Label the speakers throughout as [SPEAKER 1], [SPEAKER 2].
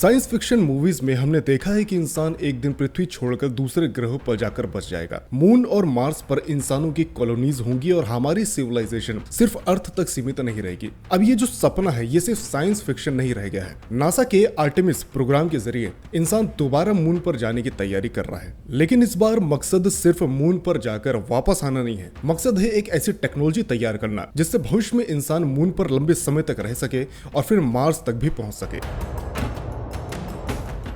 [SPEAKER 1] Science fiction movies में हमने देखा है कि इंसान एक दिन पृथ्वी छोड़कर दूसरे ग्रहों पर जाकर बस जाएगा। मून और मार्स पर इंसानों की कॉलोनीज होंगी और हमारी सिविलाइजेशन सिर्फ अर्थ तक सीमित नहीं रहेगी। अब ये जो सपना है ये सिर्फ साइंस फिक्शन नहीं रह गया है। नासा के आर्टेमिस प्रोग्राम के जरिए इंसान दोबारा मून पर जाने की तैयारी कर रहा है, लेकिन इस बार मकसद सिर्फ मून पर जाकर वापस आना नहीं है। मकसद है एक ऐसी टेक्नोलॉजी तैयार करना जिससे भविष्य में इंसान मून पर लंबे समय तक रह सके और फिर मार्स तक भी पहुंच सके।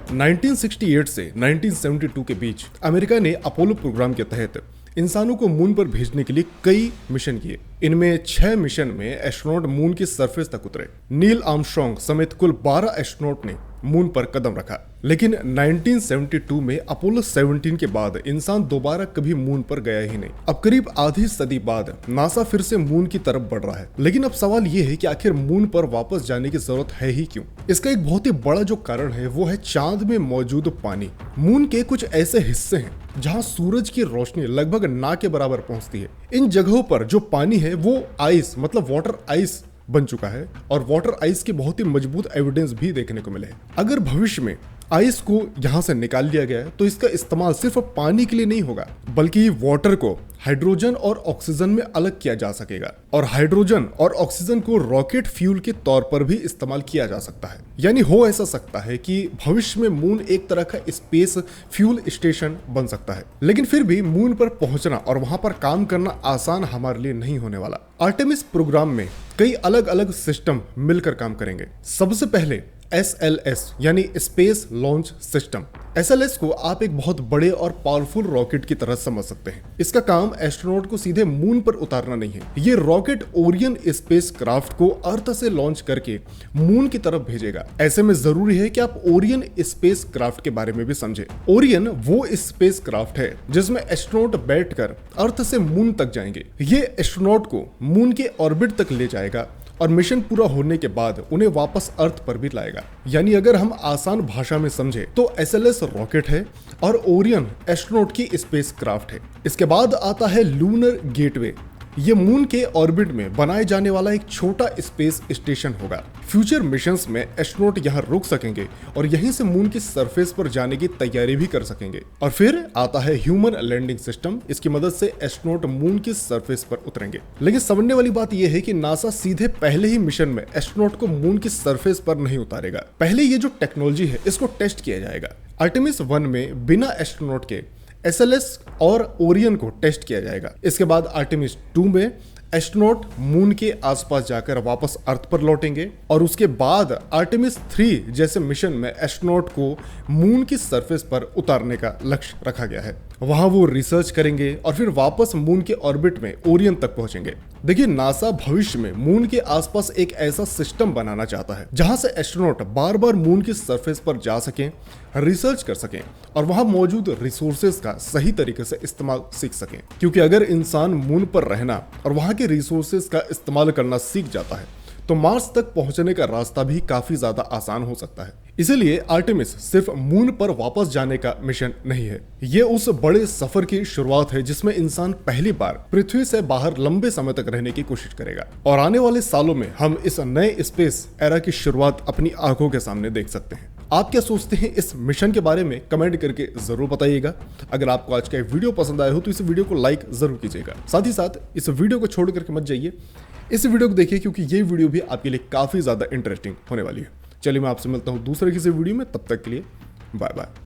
[SPEAKER 1] 1968 से 1972 के बीच अमेरिका ने अपोलो प्रोग्राम के तहत इंसानों को मून पर भेजने के लिए कई मिशन किए। इनमें 6 मिशन में एस्ट्रोनॉट मून की सरफेस तक उतरे। नील आर्मस्ट्रॉन्ग समेत कुल 12 एस्ट्रोनॉट ने मून पर कदम रखा, लेकिन 1972 में अपोलो 17 के बाद इंसान दोबारा कभी मून पर गया ही नहीं। अब करीब आधी सदी बाद नासा फिर से मून की तरफ बढ़ रहा है, लेकिन अब सवाल ये है कि आखिर मून पर वापस जाने की जरूरत है ही क्यों? इसका एक बहुत ही बड़ा जो कारण है वो है चांद में मौजूद पानी। मून के कुछ ऐसे हिस्से हैं जहां सूरज की रोशनी लगभग ना के बराबर पहुंचती है। इन जगहों पर जो पानी है वो आइस मतलब वाटर आइस बन चुका है और वाटर आइस के बहुत ही मजबूत एविडेंस भी देखने को मिले हैं। अगर भविष्य में आइस को यहाँ से निकाल लिया गया तो इसका इस्तेमाल सिर्फ पानी के लिए नहीं होगा, बल्कि वाटर को हाइड्रोजन और ऑक्सीजन में अलग किया जा सकेगा और हाइड्रोजन और ऑक्सीजन को रॉकेट फ्यूल के तौर पर भी इस्तेमाल किया जा सकता है। यानी हो ऐसा सकता है कि भविष्य में मून एक तरह का स्पेस फ्यूल स्टेशन बन सकता है, लेकिन फिर भी मून पर पहुंचना और वहां पर काम करना आसान हमारे लिए नहीं होने वाला। आर्टेमिस प्रोग्राम में कई अलग अलग सिस्टम मिलकर काम करेंगे। सबसे पहले SLS यानी स्पेस लॉन्च सिस्टम। SLS को आप एक बहुत बड़े और पावरफुल रॉकेट की तरह समझ सकते हैं। इसका काम एस्ट्रोनॉट को सीधे मून पर उतारना नहीं है। ये रॉकेट ओरियन स्पेस क्राफ्ट को अर्थ से लॉन्च करके मून की तरफ भेजेगा। ऐसे में जरूरी है कि आप ओरियन स्पेस क्राफ्ट के बारे में भी समझे। ओरियन वो स्पेस क्राफ्ट है जिसमें एस्ट्रोनॉट बैठकर अर्थ से मून तक जाएंगे। ये एस्ट्रोनॉट को मून के ऑर्बिट तक ले जाएगा और मिशन पूरा होने के बाद उन्हें वापस अर्थ पर भी लाएगा। यानी अगर हम आसान भाषा में समझे तो SLS रॉकेट है और ओरियन एस्ट्रोनॉट की स्पेस क्राफ्ट है। इसके बाद आता है लूनर गेटवे। ये मून के ऑर्बिट में बनाए जाने वाला एक छोटा स्पेस स्टेशन होगा। फ्यूचर मिशंस में एस्ट्रोनॉट यहाँ रुक सकेंगे और यहीं से मून की सरफेस पर जाने की तैयारी भी कर सकेंगे। और फिर आता है ह्यूमन लैंडिंग सिस्टम। इसकी मदद से एस्ट्रोनॉट मून की सरफेस पर उतरेंगे। लेकिन समझने वाली बात यह है कि नासा सीधे पहले ही मिशन में एस्ट्रोनॉट को मून की सरफेस पर नहीं उतारेगा। पहले ये जो टेक्नोलॉजी है इसको टेस्ट किया जाएगा। आर्टेमिस 1 में बिना एस्ट्रोनॉट के SLS और ओरियन को टेस्ट किया जाएगा। इसके बाद आर्टेमिस 2 में एस्ट्रोनॉट मून के आसपास जाकर वापस अर्थ पर लौटेंगे और उसके बाद आर्टेमिस 3 जैसे मिशन में एस्ट्रोनॉट को मून की सरफेस पर उतारने का लक्ष्य रखा गया है। वहां वो रिसर्च करेंगे और फिर वापस मून के ऑर्बिट में ओरियन तक पहुंचेंगे। देखिए, नासा भविष्य में मून के आसपास एक ऐसा सिस्टम बनाना चाहता है जहां से एस्ट्रोनॉट बार बार मून की सरफेस पर जा सकें, रिसर्च कर सकें और वहां मौजूद रिसोर्सेज का सही तरीके से इस्तेमाल सीख सकें। क्योंकि अगर इंसान मून पर रहना और वहां के रिसोर्सेज का इस्तेमाल करना सीख जाता है तो मार्स तक पहुंचने का रास्ता भी काफी ज्यादा आसान हो सकता है। इसीलिए आर्टेमिस सिर्फ मून पर वापस जाने का मिशन नहीं है, ये उस बड़े सफर की शुरुआत है जिसमें इंसान पहली बार पृथ्वी से बाहर लंबे समय तक रहने की कोशिश करेगा। और आने वाले सालों में हम इस नए स्पेस एरा की शुरुआत अपनी आंखों के सामने देख सकते हैं। आप क्या सोचते हैं इस मिशन के बारे में? कमेंट करके जरूर बताइएगा। अगर आपको आज का वीडियो पसंद आया हो तो इस वीडियो को लाइक जरूर कीजिएगा। साथ ही साथ इस वीडियो को छोड़ करके मत जाइए, इस वीडियो को देखिए क्योंकि ये वीडियो भी आपके लिए काफी ज्यादा इंटरेस्टिंग होने वाली है। चलिए, मैं आपसे मिलता हूं दूसरे किसी वीडियो में। तब तक के लिए बाय बाय।